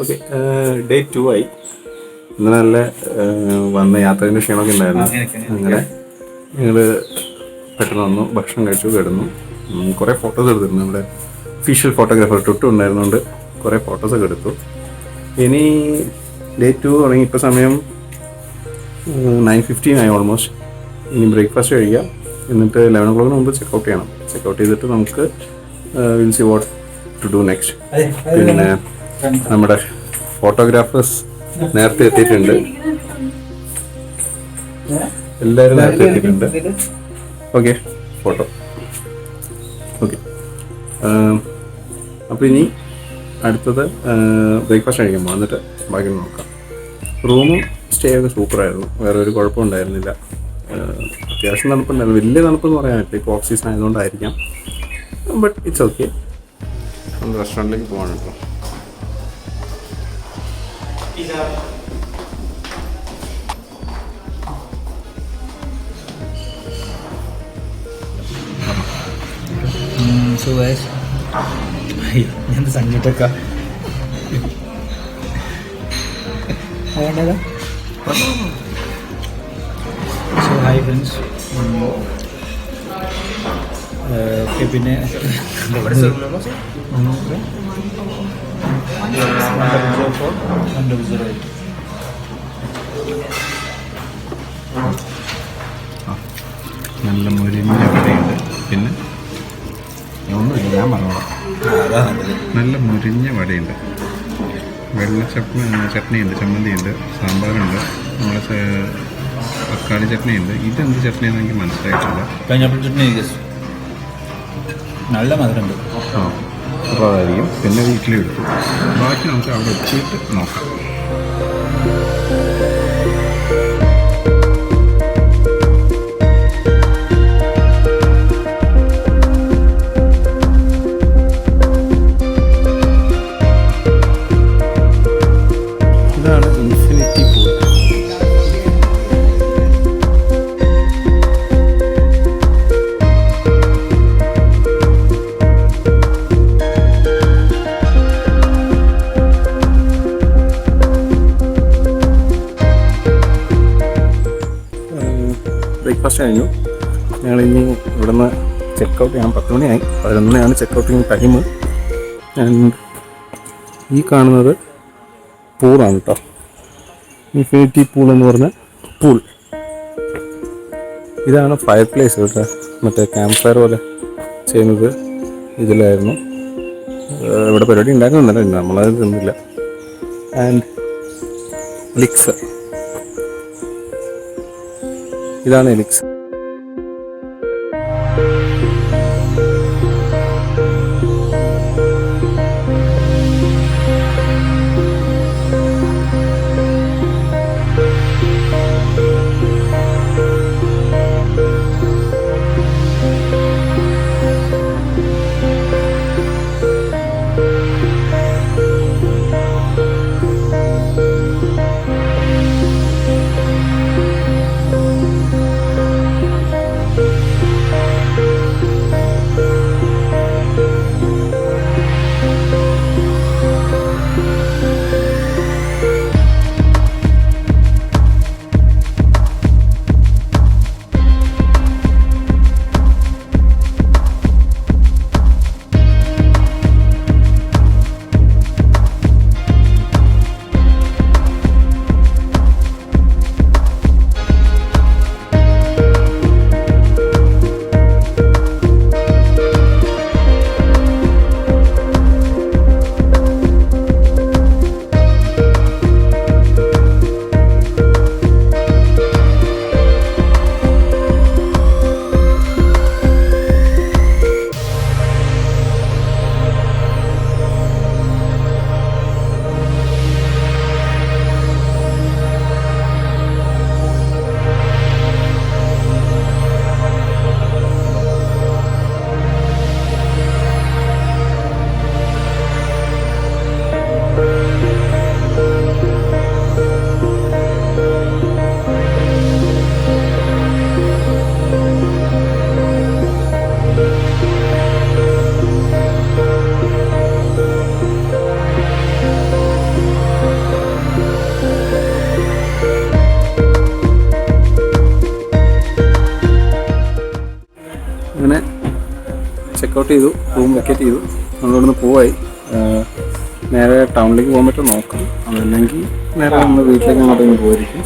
Okay, day 2 ആയി. ഇന്ന് നല്ല വന്ന യാത്രേൻ്റെ ക്ഷീണമൊക്കെ ഉണ്ടായിരുന്നു. അങ്ങനെ ഞങ്ങൾ പെട്ടെന്ന് വന്നു, ഭക്ഷണം കഴിച്ചു, കിടന്നു. കുറേ ഫോട്ടോസ് എടുത്തിരുന്നു. നമ്മുടെ ഒഫീഷ്യൽ ഫോട്ടോഗ്രാഫർ ടുട്ടു ഉണ്ടായിരുന്നുകൊണ്ട് കുറേ ഫോട്ടോസൊക്കെ എടുത്തു. ഇനി ഡേ 2 തുടങ്ങി. ഇപ്പോൾ സമയം 9:15 ആയി ഓൾമോസ്റ്റ്. ഇനി ബ്രേക്ക്ഫാസ്റ്റ് കഴിക്കാം, എന്നിട്ട് 11 o'clock മുമ്പ് ചെക്കൗട്ട് ചെയ്യണം. ചെക്കൗട്ട് ചെയ്തിട്ട് നമുക്ക് will see what to do next. പിന്നെ നമ്മുടെ ഫോട്ടോഗ്രാഫേഴ്സ് നേരത്തെ എത്തിയിട്ടുണ്ട്. എല്ലാവരും നേരത്തെ എത്തിയിട്ടുണ്ട്. Okay, photo okay. അപ്പോൾ ഇനി അടുത്തത് ബ്രേക്ക്ഫാസ്റ്റ് കഴിക്കുമ്പോൾ എന്നിട്ട് ബാക്കി നോക്കാം. റൂമും സ്റ്റേ ഒക്കെ സൂപ്പറായിരുന്നു, വേറെ ഒരു കുഴപ്പം ഉണ്ടായിരുന്നില്ല. അത്യാവശ്യം തണുപ്പുണ്ടായിരുന്നു, വലിയ തണുപ്പെന്ന് പറയാൻ പറ്റില്ല, ഇപ്പോൾ ഓഫ് സീസൺ ആയതുകൊണ്ടായിരിക്കാം. But it's okay. നമ്മൾ റെസ്റ്റോറൻറ്റിലേക്ക് പോകാൻ കേട്ടോ. So guys, എന്ത് സംഗീതമൊക്കെ വേണ്ടതാ. So hi friends. ഓക്കെ, പിന്നെ നല്ല മുരിഞ്ഞ വടയുണ്ട്. പിന്നെ ഒന്നുമില്ല, ഞാൻ പറഞ്ഞോളാം. നല്ല മുരിഞ്ഞ വടയുണ്ട്, വെള്ള ചട്നിയുണ്ട്, ചമ്മന്തിയുണ്ട്, സാമ്പാറുണ്ട്, നമ്മുടെ തക്കാളി ചട്നിയുണ്ട്. ഇതെന്ത് ചട്നിയാണെന്ന് എനിക്ക് മനസ്സിലായിട്ടില്ല. പൈനാപ്പിൾ ചട്നി നല്ല മധുരമുണ്ട്. അപ്പോൾ അതായിരിക്കും. പിന്നെ വീട്ടിലെടുത്തു. ബാക്കി നമുക്ക് അവിടെ എത്തിയിട്ട് നോക്കാം. ഇതാണ് ഇൻഫിനിറ്റി പൂൾ. ബ്രേക്ക്ഫാസ്റ്റ് കഴിഞ്ഞു. ഞങ്ങളിനി ഇവിടുന്ന് ചെക്കൗട്ട് ചെയ്യാൻ 10 മണിയായി. 11 മണിയാണ് ചെക്കൗട്ടിങ് ടൈം. ഈ കാണുന്നത് പൂളാണ് കേട്ടോ, ഇൻഫിനിറ്റി പൂൾ എന്ന് പറഞ്ഞ പൂൾ. ഇതാണ് ഫയർ പ്ലേസ് കേട്ടോ, മറ്റേ ക്യാമ്പ് ഫയർ പോലെ ചെയ്യുന്നത് ഇതിലായിരുന്നു. ഇവിടെ പരിപാടി ഉണ്ടാക്കുന്നുണ്ടല്ലോ, നമ്മളത് തിന്നില്ല. ആൻഡ് എലിക്സ്, ഇതാണ് എലിക്സ്. ചെക്കൗട്ട് ചെയ്തു, റൂം വെക്കേറ്റ് ചെയ്തു. നമ്മളിവിടുന്ന് പോവായി. നേരെ ടൗണിലേക്ക് പോകാൻ പറ്റും നോക്കാം. അതല്ലെങ്കിൽ നേരെ നമ്മൾ വീട്ടിലേക്ക് അങ്ങോട്ടേക്ക് പോയിരിക്കും.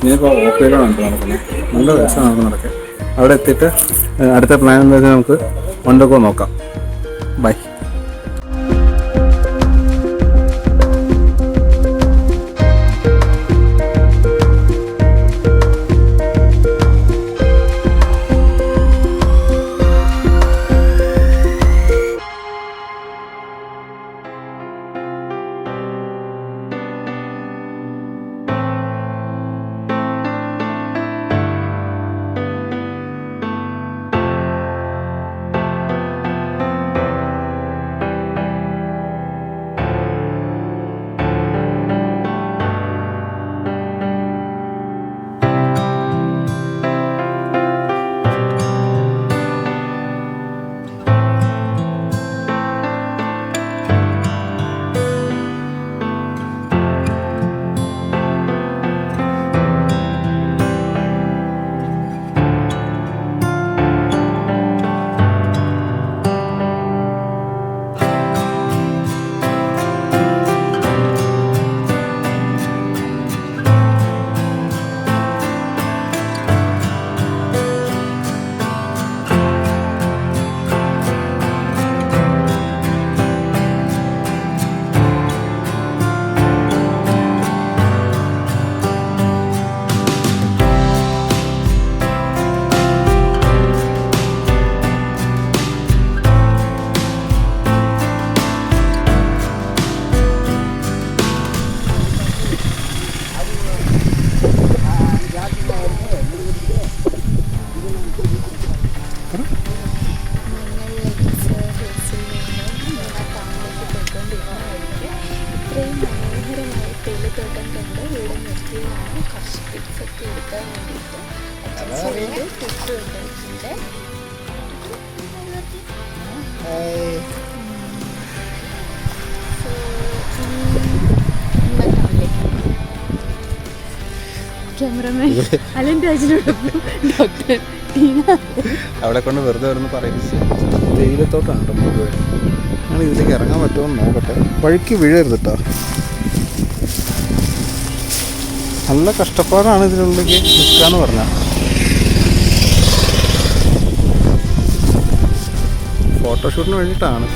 ഞാനിപ്പോൾ ഓപ്പയിലാണ് നടക്കുന്നത്. നല്ല രസമാണ് നമുക്ക് നടക്കാൻ. അവിടെ എത്തിയിട്ട് അടുത്ത പ്ലാൻ എന്താ വെച്ചാൽ നമുക്ക് വണ്ടൊക്കെ നോക്കാം. ബൈ. ക്യാമറമാൻ അലൻ രാജിനോടൊപ്പം ഡോക്ടർ ടീന അവിടെ കൊണ്ട് വെറുതെ വരുന്ന പറയുന്നത് തേയിലത്തോട്ടാണ് കേട്ടോ മുഴുവൻ. ഞങ്ങൾ ഇതിലേക്ക് ഇറങ്ങാൻ പറ്റുമോ എന്ന് നോക്കട്ടെ. വഴിക്ക് വീഴരുത് കേട്ടോ. നല്ല കഷ്ടപ്പാടാണ് ഇതിനുള്ളിലേക്ക് നിൽക്കാന്ന് പറഞ്ഞാൽ. ഫോട്ടോഷൂട്ടിന് വേണ്ടിയിട്ടാണ്.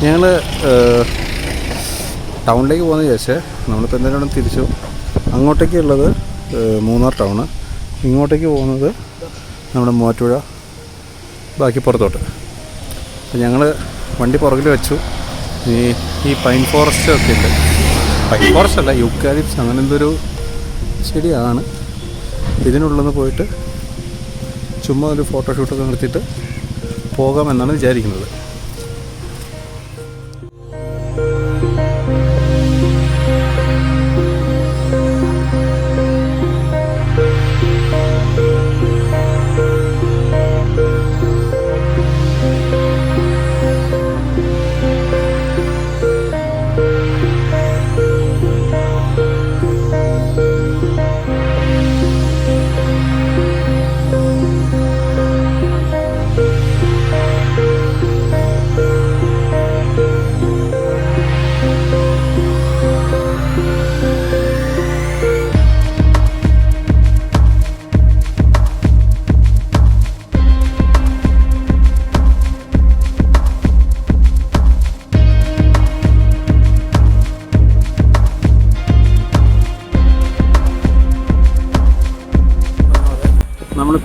ഞങ്ങൾ ടൗണിലേക്ക് പോകുന്ന ചോദിച്ചേ നമ്മളിപ്പോൾ എന്തെങ്കിലും തിരിച്ചു. അങ്ങോട്ടേക്കുള്ളത് മൂന്നാർ ടൗണ്, ഇങ്ങോട്ടേക്ക് പോകുന്നത് നമ്മുടെ മൂവാറ്റുപുഴ, ബാക്കി പുറത്തോട്ട്. അപ്പം ഞങ്ങൾ വണ്ടി പുറകിൽ വെച്ചു. ഈ പൈൻ ഫോറസ്റ്റ് ഒക്കെ ഉണ്ട്. പൈൻ ഫോറസ്റ്റ് അല്ല, യൂക്കാലിപ്സ് അങ്ങനെ എന്തൊരു ചെടിയാണ്. ഇതിനുള്ളൊന്ന് പോയിട്ട് ചുമ്മാ ഒരു ഫോട്ടോഷൂട്ടൊക്കെ നടത്തിയിട്ട് പോകാമെന്നാണ് വിചാരിക്കുന്നത്.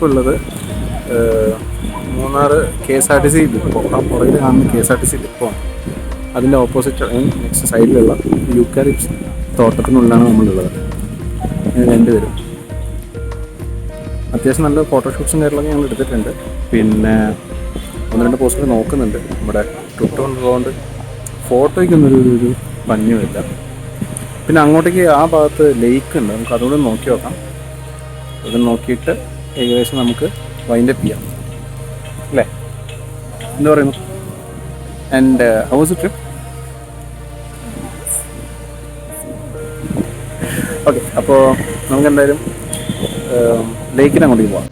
നമ്മളിപ്പോൾ ഉള്ളത് മൂന്നാർ KSRTC ഡിപ്പോ. ആ പുറകിൽ കാണുന്ന KSRTC ഡിപ്പോ ആണ്. അതിൻ്റെ ഓപ്പോസിറ്റ് നെക്സ്റ്റ് സൈഡിലുള്ള യൂക്കാലിപ്സ് തോട്ടത്തിനുള്ളിലാണ് നമ്മളുള്ളത്. രണ്ടുപേരും അത്യാവശ്യം നല്ല ഫോട്ടോഷൂട്ട്സും കാര്യങ്ങളൊക്കെ ഞങ്ങൾ എടുത്തിട്ടുണ്ട്. പിന്നെ 1-2 പോസ്റ്റർ നോക്കുന്നുണ്ട്. നമ്മുടെ ട്രിപ്പ് കൊണ്ടുള്ളതുകൊണ്ട് ഫോട്ടോയ്ക്കൊന്നൊരു ഭംഗിയുമില്ല. പിന്നെ അങ്ങോട്ടേക്ക് ആ ഭാഗത്ത് ലേക്ക് ഉണ്ട്, നമുക്ക് അതുകൂടെ നോക്കി നോക്കാം. അത് നോക്കിയിട്ട് ഏകദേശം നമുക്ക് വൈൻഡപ്പ് ചെയ്യാം അല്ലേ, എന്താ പറയുന്നു? And how was the trip? Okay, അപ്പോൾ നമുക്ക് എന്തായാലും ലേക്കിന് അങ്ങോട്ടേക്ക് പോവാം.